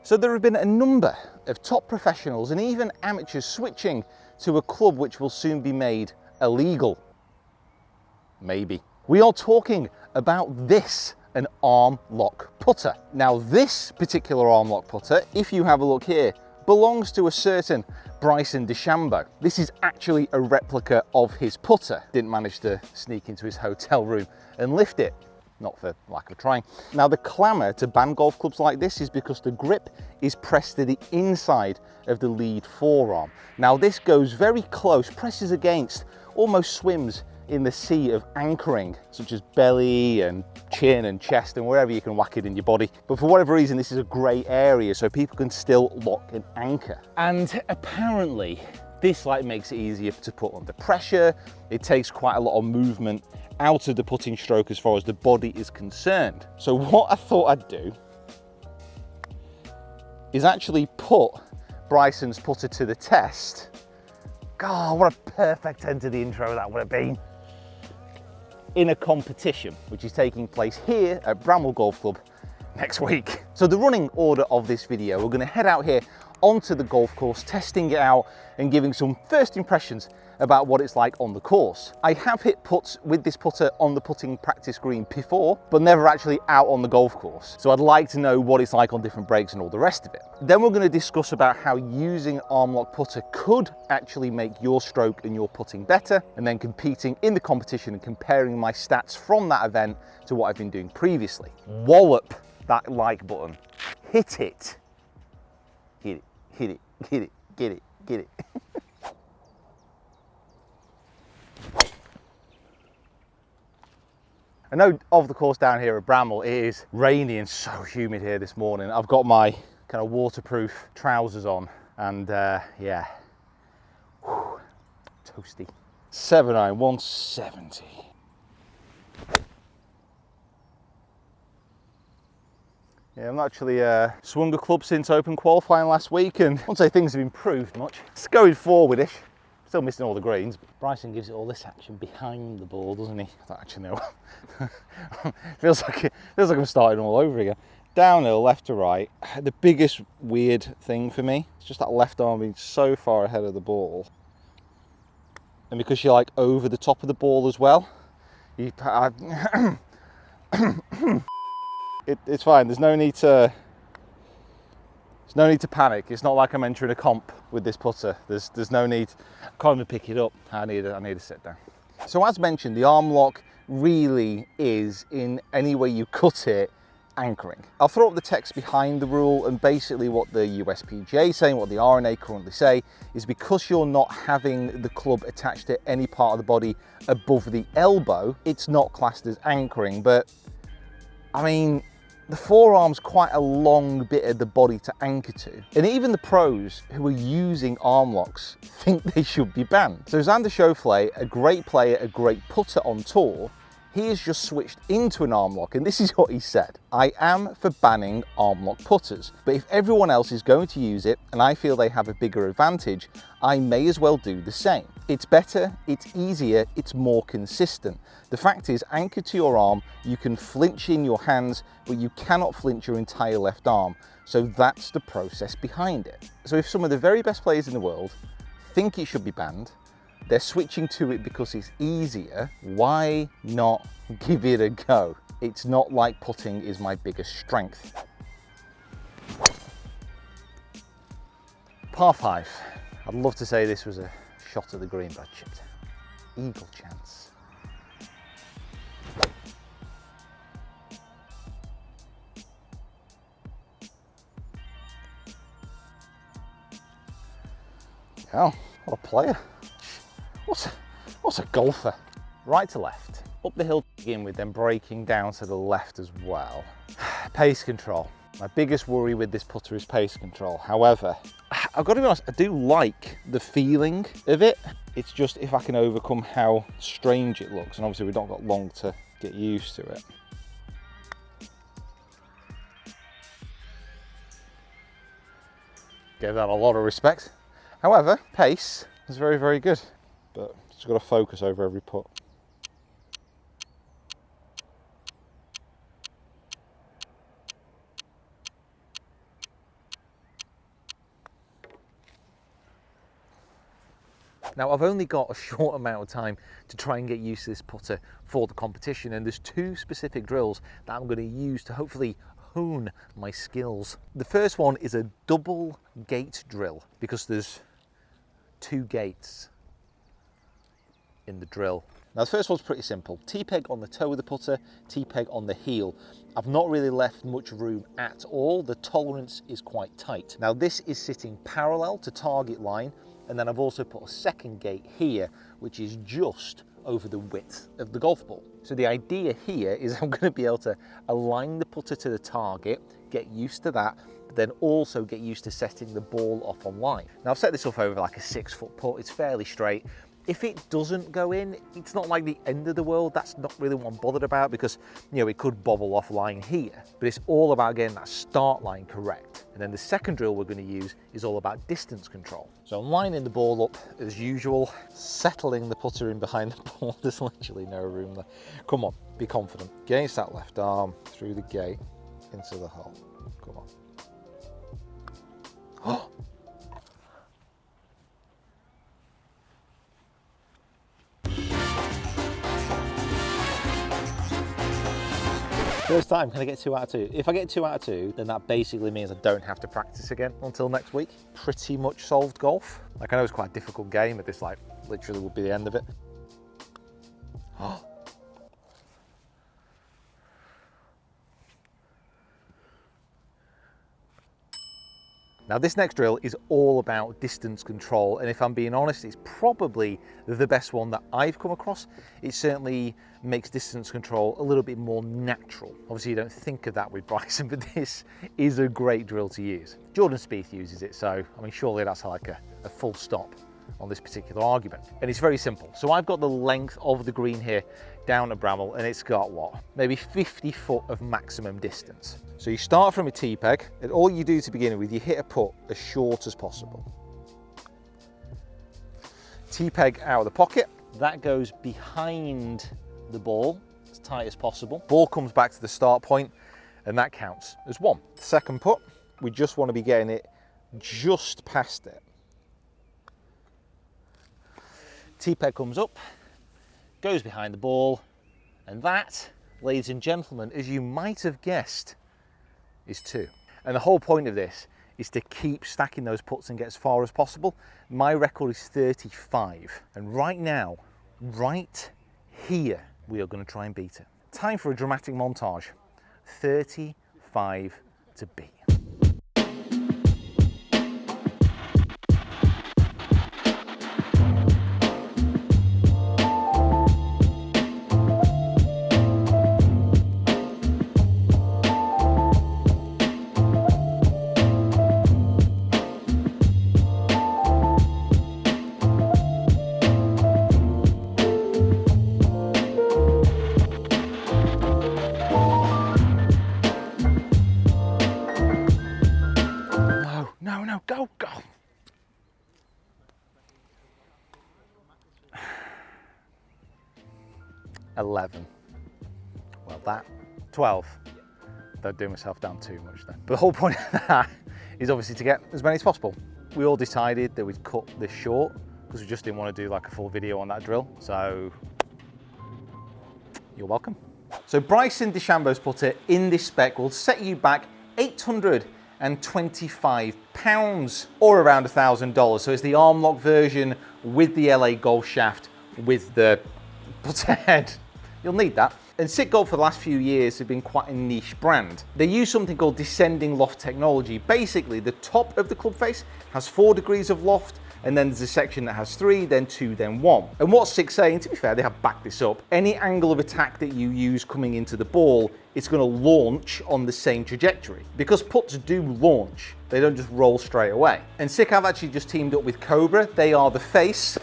So there have been a number of top professionals and even amateurs switching to a club which will soon be made illegal. Maybe. We are talking about this, an arm lock putter. Now this particular arm lock putter, if you have a look here, belongs to a certain Bryson DeChambeau. This is actually a replica of his putter. Didn't manage to sneak into his hotel room and lift it. Not for lack of trying. Now the clamour to ban golf clubs like this is because the grip is pressed to the inside of the lead forearm. Now this goes very close, presses against, almost swims in the sea of anchoring, such as belly and chin and chest and wherever you can whack it in your body. But for whatever reason, this is a grey area, so people can still lock and anchor. And apparently, this makes it easier to put under pressure. It takes quite a lot of movement out of the putting stroke as far as the body is concerned. So what I thought I'd do is actually put Bryson's putter to the test. God, what a perfect end to the intro that would have been. In a competition, which is taking place here at Bramwell Golf Club next week. So the running order of this video, we're going to head out here onto the golf course, testing it out and giving some first impressions about what it's like on the course. I have hit putts with this putter on the putting practice green before, but never actually out on the golf course. So I'd like to know what it's like on different breaks and all the rest of it. Then we're going to discuss about how using arm lock putter could actually make your stroke and your putting better, and then competing in the competition and comparing my stats from that event to what I've been doing previously. Wallop that like button. Hit it. Hit it, hit it, hit it, get it, get it. I know of the course down here at Bramwell, it is rainy and so humid here this morning. I've got my kind of waterproof trousers on and yeah, whew, toasty. 7-iron, 170. Yeah, I've not actually swung a club since Open qualifying last week, and I won't say things have improved much. It's going forward-ish. Still missing all the greens, but Bryson gives it all this action behind the ball, doesn't he? I don't actually know. feels like I'm starting all over again. Downhill, left to right. The biggest weird thing for me is just that left arm being so far ahead of the ball. And because you're over the top of the ball as well, it's fine. There's no need to panic. It's not like I'm entering a comp with this putter. There's no need. I can't even pick it up. I need to sit down. So as mentioned, the arm lock really is, in any way you cut it, anchoring. I'll throw up the text behind the rule, and basically what the USPGA is saying, what the RNA currently say, is because you're not having the club attached to any part of the body above the elbow, it's not classed as anchoring. But I mean, the forearm's quite a long bit of the body to anchor to. And even the pros who are using arm locks think they should be banned. So Xander Schauffele, a great player, a great putter on tour, he has just switched into an arm lock, and this is what he said. I am for banning arm lock putters, but if everyone else is going to use it and I feel they have a bigger advantage, I may as well do the same. It's better, it's easier, it's more consistent. The fact is, anchored to your arm, you can flinch in your hands, but you cannot flinch your entire left arm. So that's the process behind it. So if some of the very best players in the world think it should be banned, they're switching to it because it's easier, why not give it a go? It's not like putting is my biggest strength. Par 5. I'd love to say this was a shot at the green, but I chipped out. Eagle chance. Oh, what a player. What's a golfer? Right to left, up the hill to begin with, then braking down to the left as well. Pace control. My biggest worry with this putter is pace control. However, I've got to be honest, I do like the feeling of it. It's just if I can overcome how strange it looks, and obviously we've not got long to get used to it. Gave that a lot of respect. However, pace is very, very good, but just got to focus over every putt. Now, I've only got a short amount of time to try and get used to this putter for the competition, and there's two specific drills that I'm going to use to hopefully hone my skills. The first one is a double gate drill, because there's 2 gates in the drill. Now, the first one's pretty simple. T-peg on the toe of the putter, T-peg on the heel. I've not really left much room at all. The tolerance is quite tight. Now, this is sitting parallel to target line, and then I've also put a second gate here, which is just over the width of the golf ball. So the idea here is I'm going to be able to align the putter to the target, get used to that, but then also get used to setting the ball off on line. Now, I've set this up over like a 6-foot putt. It's fairly straight. If it doesn't go in, it's not like the end of the world. That's not really what I'm bothered about, because, you know, it could bobble off line here, but it's all about getting that start line correct. And then the second drill we're going to use is all about distance control. So I'm lining the ball up as usual, settling the putter in behind the ball. There's literally no room there. Come on, be confident. Against that left arm, through the gate, into the hole. Come on. Oh! First time, can I get 2 out of 2? If I get 2 out of 2, then that basically means I don't have to practice again until next week. Pretty much solved golf. Like, I know it's quite a difficult game, but this, like, literally would be the end of it. Oh. Now, this next drill is all about distance control, and if I'm being honest, it's probably the best one that I've come across. It certainly makes distance control a little bit more natural. Obviously, you don't think of that with Bryson, but this is a great drill to use. Jordan Spieth uses it, so I mean, surely that's like a full stop on this particular argument. And it's very simple. So I've got the length of the green here down at Bramall, and it's got what? Maybe 50 foot of maximum distance. So you start from a T-peg, and all you do to begin with, you hit a putt as short as possible. T-peg out of the pocket, that goes behind the ball as tight as possible. Ball comes back to the start point, and that counts as 1. The second putt, we just want to be getting it just past it. T-peg comes up, goes behind the ball, and that, ladies and gentlemen, as you might have guessed, is 2. And the whole point of this is to keep stacking those putts and get as far as possible. My record is 35, and right now, right here, we are going to try and beat it. Time for a dramatic montage. 35 to beat. No, go, go. 11. Well, that. 12. Don't do myself down too much then. But the whole point of that is obviously to get as many as possible. We all decided that we'd cut this short because we just didn't want to do like a full video on that drill. So you're welcome. So Bryson DeChambeau's putter in this spec will set you back £825 or around $1,000. So it's the arm lock version with the LA golf shaft with the putter head. You'll need that. And Sick Golf for the last few years have been quite a niche brand. They use something called descending loft technology. Basically, the top of the club face has 4 degrees of loft, and then there's a section that has 3, then 2, then 1. And what Sick's saying, to be fair, they have backed this up, any angle of attack that you use coming into the ball, it's going to launch on the same trajectory. Because putts do launch, they don't just roll straight away. And Sick have actually just teamed up with Cobra. They are the face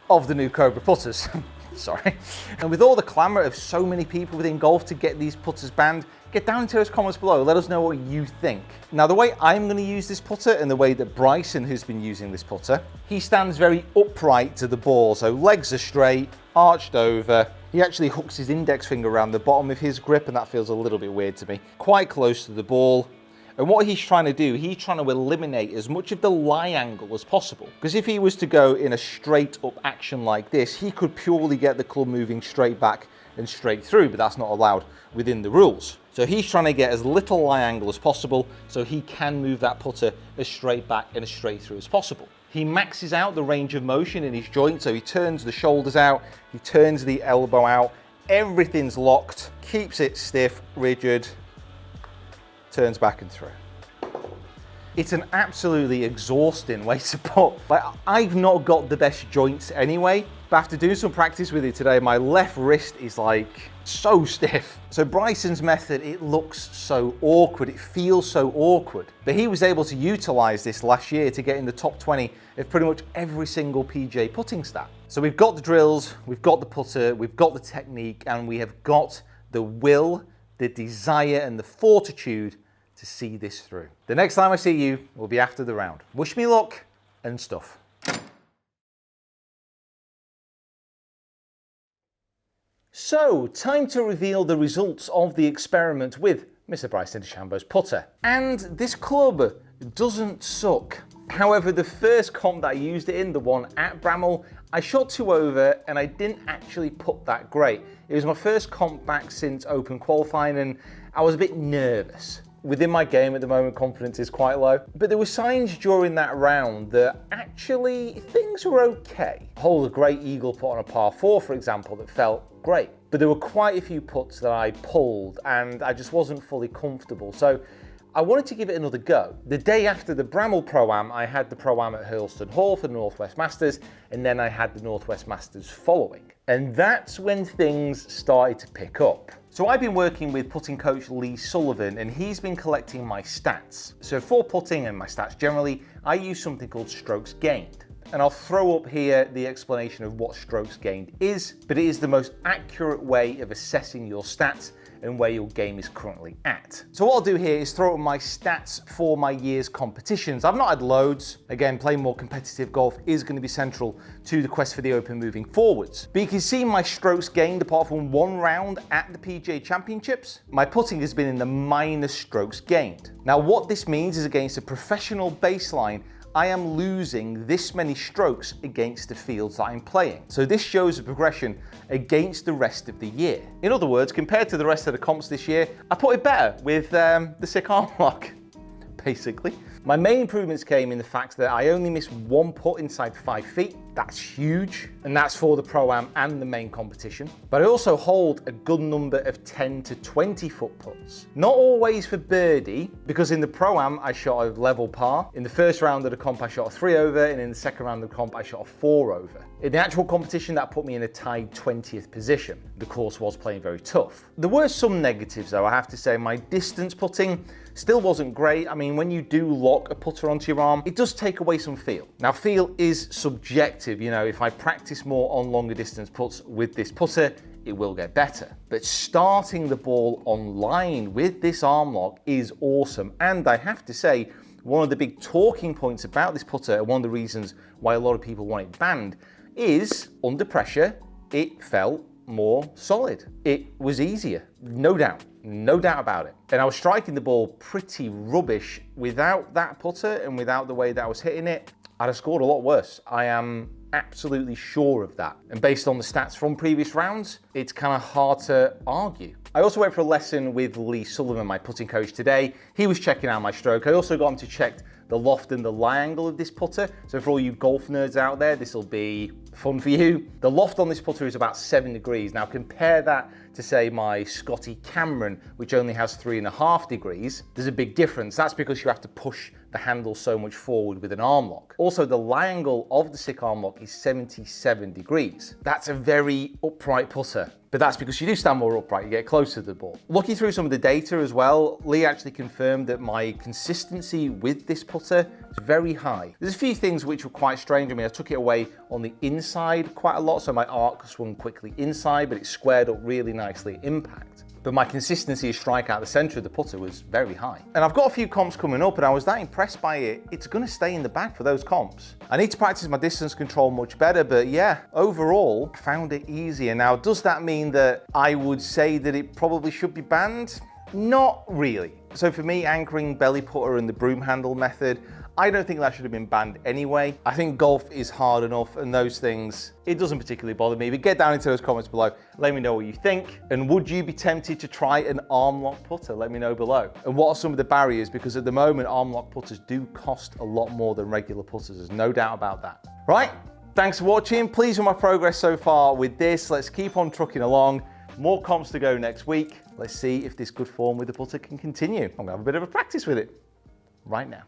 of the new Cobra putters. Sorry. And with all the clamour of so many people within golf to get these putters banned, get down into those comments below, let us know what you think. Now, the way I'm going to use this putter and the way that Bryson has been using this putter, he stands very upright to the ball, so legs are straight, arched over. He actually hooks his index finger around the bottom of his grip, and that feels a little bit weird to me. Quite close to the ball, And what he's trying to do, he's trying to eliminate as much of the lie angle as possible. Because if he was to go in a straight up action like this, he could purely get the club moving straight back and straight through, but that's not allowed within the rules. So he's trying to get as little lie angle as possible so he can move that putter as straight back and as straight through as possible. He maxes out the range of motion in his joint, so he turns the shoulders out, he turns the elbow out, everything's locked, keeps it stiff, rigid, turns back and through. It's an absolutely exhausting way to putt. Like, I've not got the best joints anyway, but after doing some practice with it today, my left wrist is like so stiff. So Bryson's method, it looks so awkward, it feels so awkward. But he was able to utilize this last year to get in the top 20 of pretty much every single PGA putting stat. So we've got the drills, we've got the putter, we've got the technique, and we have got the will, the desire, and the fortitude to see this through. The next time I see you will be after the round. Wish me luck and stuff. So, time to reveal the results of the experiment with Mr. Bryson DeChambeau's putter. And this club doesn't suck. However, the first comp that I used it in, the one at Bramall, I shot 2 over and I didn't actually putt that great. It was my first comp back since Open qualifying and I was a bit nervous. Within my game at the moment, confidence is quite low. But there were signs during that round that actually things were okay. Hold a great eagle putt on a par 4, for example, that felt great. But there were quite a few putts that I pulled and I just wasn't fully comfortable. So I wanted to give it another go. The day after the Bramall Pro-Am, I had the Pro-Am at Hurlstone Hall for the Northwest Masters, and then I had the Northwest Masters following. And that's when things started to pick up. So I've been working with putting coach Lee Sullivan, and he's been collecting my stats. So for putting and my stats generally, I use something called strokes gained. And I'll throw up here the explanation of what strokes gained is, but it is the most accurate way of assessing your stats and where your game is currently at. So what I'll do here is throw up my stats for my year's competitions. I've not had loads. Again, playing more competitive golf is going to be central to the quest for the Open moving forwards. But you can see my strokes gained apart from one round at the PGA Championships. My putting has been in the minus strokes gained. Now what this means is against a professional baseline, I am losing this many strokes against the fields that I'm playing. So this shows a progression against the rest of the year. In other words, compared to the rest of the comps this year, I put it better with the sick arm lock, basically. My main improvements came in the fact that I only missed one putt inside 5 feet. That's huge, and that's for the Pro-Am and the main competition. But I also hold a good number of 10 to 20 foot putts. Not always for birdie, because in the Pro-Am I shot a level par. In the first round of the comp I shot a 3 over, and in the second round of the comp I shot a 4 over. In the actual competition that put me in a tied 20th position. The course was playing very tough. There were some negatives though, I have to say. My distance putting still wasn't great. I mean, when you do lock a putter onto your arm, it does take away some feel. Now, feel is subjective. You know, if I practice more on longer distance putts with this putter, it will get better. But starting the ball on line with this arm lock is awesome. And I have to say, one of the big talking points about this putter, and one of the reasons why a lot of people want it banned, is under pressure, it felt more solid. It was easier, no doubt about it. And I was striking the ball pretty rubbish without that putter and without the way that I was hitting it. I'd have scored a lot worse. I am absolutely sure of that. And based on the stats from previous rounds, it's kind of hard to argue. I also went for a lesson with Lee Sullivan, my putting coach today. He was checking out my stroke. I also got him to check the loft and the lie angle of this putter. So for all you golf nerds out there, this will be fun for you. The loft on this putter is about 7 degrees. Now compare that to say my Scotty Cameron, which only has 3.5 degrees. There's a big difference. That's because you have to push the handle so much forward with an arm lock. Also, the lie angle of the sick arm lock is 77 degrees. That's a very upright putter. But that's because you do stand more upright, you get closer to the ball. Looking through some of the data as well, Lee actually confirmed that my consistency with this putter is very high. There's a few things which were quite strange. I mean, I took it away on the inside quite a lot, so my arc swung quickly inside, but it squared up really nicely at impact. But my consistency of strike out the center of the putter was very high. And I've got a few comps coming up and I was that impressed by it, it's gonna stay in the bag for those comps. I need to practice my distance control much better, but yeah, overall, found it easier. Now, does that mean that I would say that it probably should be banned? Not really. So for me, anchoring belly putter and the broom handle method, I don't think that should have been banned anyway. I think golf is hard enough and those things, it doesn't particularly bother me. But get down into those comments below. Let me know what you think. And would you be tempted to try an arm lock putter? Let me know below. And what are some of the barriers? Because at the moment, arm lock putters do cost a lot more than regular putters. There's no doubt about that. Right, thanks for watching. Pleased with my progress so far with this. Let's keep on trucking along. More comps to go next week. Let's see if this good form with the putter can continue. I'm gonna have a bit of a practice with it right now.